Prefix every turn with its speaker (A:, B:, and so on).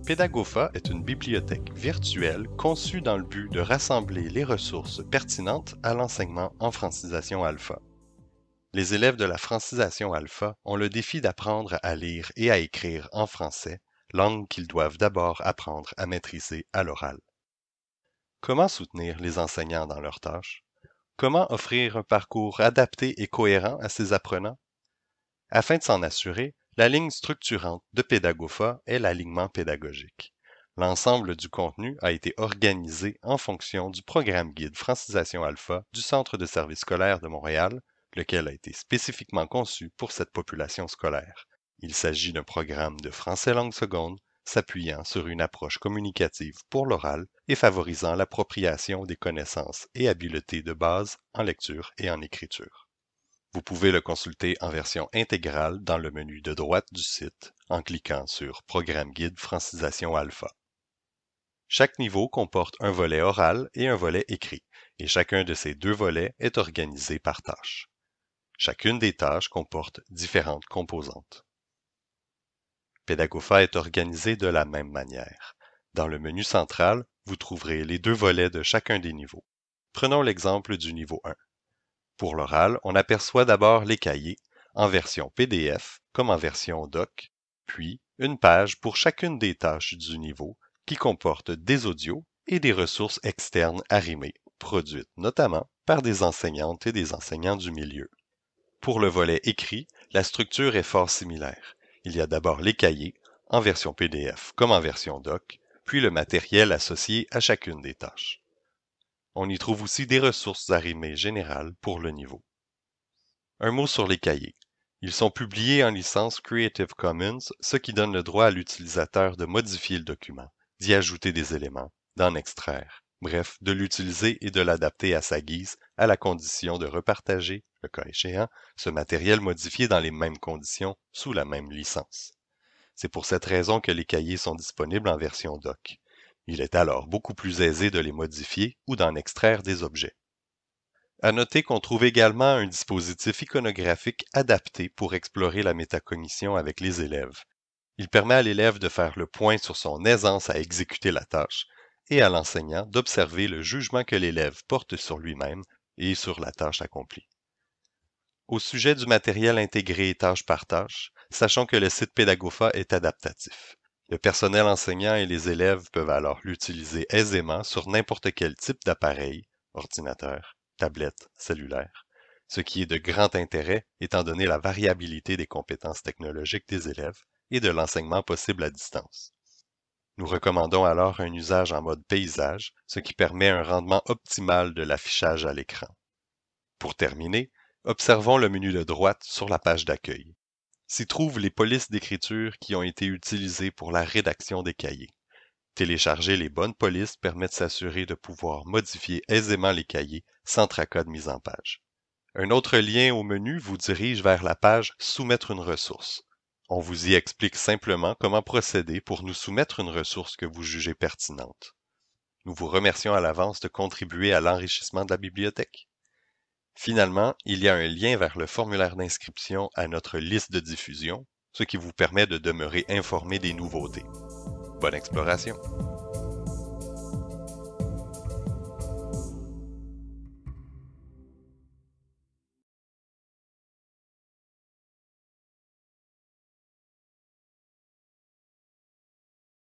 A: Pedagopha est une bibliothèque virtuelle conçue dans le but de rassembler les ressources pertinentes à l'enseignement en francisation alpha. Les élèves de la francisation alpha ont le défi d'apprendre à lire et à écrire en français, langue qu'ils doivent d'abord apprendre à maîtriser à l'oral. Comment soutenir les enseignants dans leurs tâches? Comment offrir un parcours adapté et cohérent à ces apprenants? Afin de s'en assurer, la ligne structurante de Pedagopha est l'alignement pédagogique. L'ensemble du contenu a été organisé en fonction du programme guide Francisation Alpha du Centre de services scolaires de Montréal, lequel a été spécifiquement conçu pour cette population scolaire. Il s'agit d'un programme de français langue seconde s'appuyant sur une approche communicative pour l'oral et favorisant l'appropriation des connaissances et habiletés de base en lecture et en écriture. Vous pouvez le consulter en version intégrale dans le menu de droite du site en cliquant sur Programme guide Francisation Alpha. Chaque niveau comporte un volet oral et un volet écrit, et chacun de ces deux volets est organisé par tâche. Chacune des tâches comporte différentes composantes. Pedagopha est organisé de la même manière. Dans le menu central, vous trouverez les deux volets de chacun des niveaux. Prenons l'exemple du niveau 1. Pour l'oral, on aperçoit d'abord les cahiers, en version PDF comme en version doc, puis une page pour chacune des tâches du niveau qui comporte des audios et des ressources externes arrimées, produites notamment par des enseignantes et des enseignants du milieu. Pour le volet écrit, la structure est fort similaire. Il y a d'abord les cahiers, en version PDF comme en version doc, puis le matériel associé à chacune des tâches. On y trouve aussi des ressources arrimées générales pour le niveau. Un mot sur les cahiers. Ils sont publiés en licence Creative Commons, ce qui donne le droit à l'utilisateur de modifier le document, d'y ajouter des éléments, d'en extraire, bref, de l'utiliser et de l'adapter à sa guise, à la condition de repartager, le cas échéant, ce matériel modifié dans les mêmes conditions, sous la même licence. C'est pour cette raison que les cahiers sont disponibles en version doc. Il est alors beaucoup plus aisé de les modifier ou d'en extraire des objets. À noter qu'on trouve également un dispositif iconographique adapté pour explorer la métacognition avec les élèves. Il permet à l'élève de faire le point sur son aisance à exécuter la tâche et à l'enseignant d'observer le jugement que l'élève porte sur lui-même et sur la tâche accomplie. Au sujet du matériel intégré tâche par tâche, sachons que le site Pedagopha est adaptatif. Le personnel enseignant et les élèves peuvent alors l'utiliser aisément sur n'importe quel type d'appareil, ordinateur, tablette, cellulaire, ce qui est de grand intérêt étant donné la variabilité des compétences technologiques des élèves et de l'enseignement possible à distance. Nous recommandons alors un usage en mode paysage, ce qui permet un rendement optimal de l'affichage à l'écran. Pour terminer, observons le menu de droite sur la page d'accueil. S'y trouvent les polices d'écriture qui ont été utilisées pour la rédaction des cahiers. Télécharger les bonnes polices permet de s'assurer de pouvoir modifier aisément les cahiers sans tracas de mise en page. Un autre lien au menu vous dirige vers la page « Soumettre une ressource ». On vous y explique simplement comment procéder pour nous soumettre une ressource que vous jugez pertinente. Nous vous remercions à l'avance de contribuer à l'enrichissement de la bibliothèque. Finalement, il y a un lien vers le formulaire d'inscription à notre liste de diffusion, ce qui vous permet de demeurer informé des nouveautés. Bonne exploration!